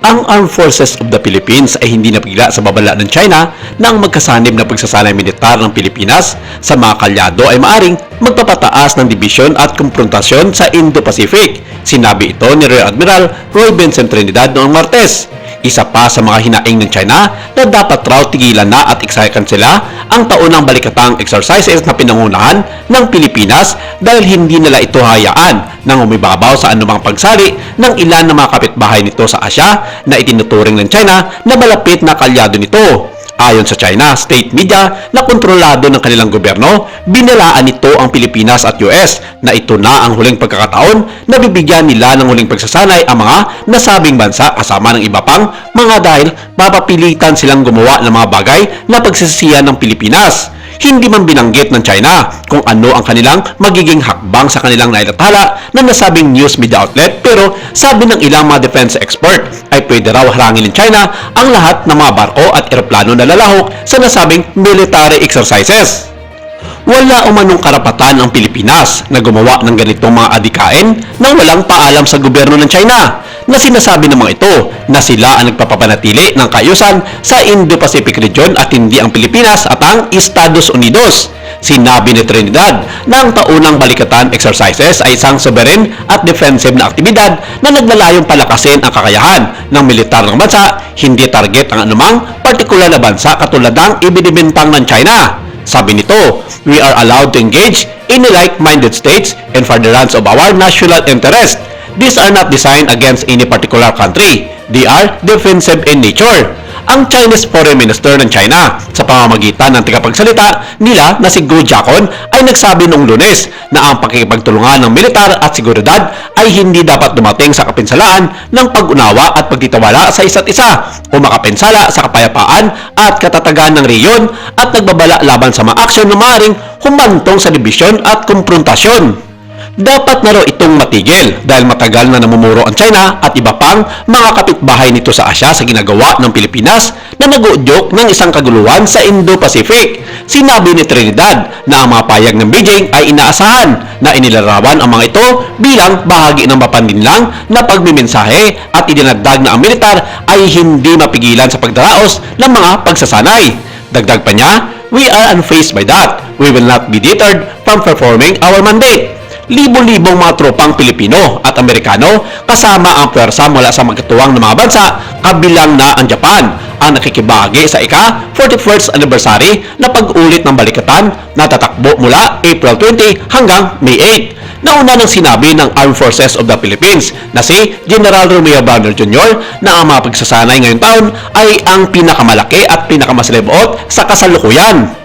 Ang Armed Forces of the Philippines ay hindi napigla sa babala ng China na ang magkasanib na pagsasanay militar ng Pilipinas sa mga kalyado ay maaring magpapataas ng dibisyon at kumprontasyon sa Indo-Pacific. Sinabi ito ni Rear Admiral Roy Vincent Trinidad noong Martes. Isa pa sa mga hinaing ng China na dapat raw tigilan na at iksayakan sila ang taunang balikatang exercises na pinangunahan ng Pilipinas dahil hindi nila ito hayaan nang umibabaw sa anumang pagsali ng ilan ng mga kapitbahay nito sa Asya na itinuturing ng China na malapit na kalyado nito. Ayon sa China state media na kontrolado ng kanilang gobyerno, binalaan nito ang Pilipinas at US na ito na ang huling pagkakataon na bibigyan nila ng huling pagsasanay ang mga nasabing bansa kasama ng iba pang mga dahil papapilitan silang gumawa ng mga bagay na pagsisisihan ng Pilipinas. Hindi man binanggit ng China kung ano ang kanilang magiging hakbang sa kanilang nailathala na nasabing news media outlet, pero sabi ng ilang mga defense expert ay pwede raw harangin ng China ang lahat ng mga barko at eroplano na lalahok sa nasabing military exercises. Wala umanong karapatan ang Pilipinas na gumawa ng ganitong mga adikain nang walang paalam sa gobyerno ng China, na sinasabi ng mga ito na sila ang nagpapapanatili ng kaayusan sa Indo-Pacific region at hindi ang Pilipinas at ang Estados Unidos. Sinabi ni Trinidad na ang taunang balikatan exercises ay isang sovereign at defensive na aktibidad na naglalayong palakasin ang kakayahan ng militar ng bansa, hindi target ang anumang partikular na bansa katulad ng ibinibintang ng China. Sabi nito, "We are allowed to engage in like-minded states and furtherance of our national interest. These are not designed against any particular country. They are defensive in nature." Ang Chinese Foreign Minister ng China sa pamamagitan ng tagapagsalita nila na si Guo Jiakun ay nagsabi noong Lunes na ang pakikipagtulungan ng militar at seguridad ay hindi dapat dumating sa kapinsalaan ng pag-unawa at pagtitiwala sa isa't isa o makapinsala sa kapayapaan at katatagan ng rehiyon at nagbabala laban sa mga aksyon na maaaring humantong sa dibisyon at kumprontasyon. Dapat na raw itong matigil dahil matagal na namumuro ang China at iba pang mga kapitbahay nito sa Asya sa ginagawa ng Pilipinas na nag-uudyok ng isang kaguluhan sa Indo-Pacific. Sinabi ni Trinidad na ang mga payag ng Beijing ay inaasahan na inilarawan ang mga ito bilang bahagi ng mapanlinlang na pagmimensahe at idinagdag na ang militar ay hindi mapigilan sa pagdaraos ng mga pagsasanay. Dagdag pa niya, "We are unfazed by that. We will not be deterred from performing our mandate." Libo-libong mga tropang Pilipino at Amerikano kasama ang pwersa mula sa magkatuwang ng mga bansa, kabilang na ang Japan, ang nakikibahagi sa ika-41st anniversary na pag-ulit ng balikatan na tatakbo mula April 20 hanggang May 8. Nauna nang sinabi ng Armed Forces of the Philippines na si General Romeo Bernal Jr. na ang mga pagsasanay ngayong taon ay ang pinakamalaki at pinakamaslibuot sa kasalukuyan.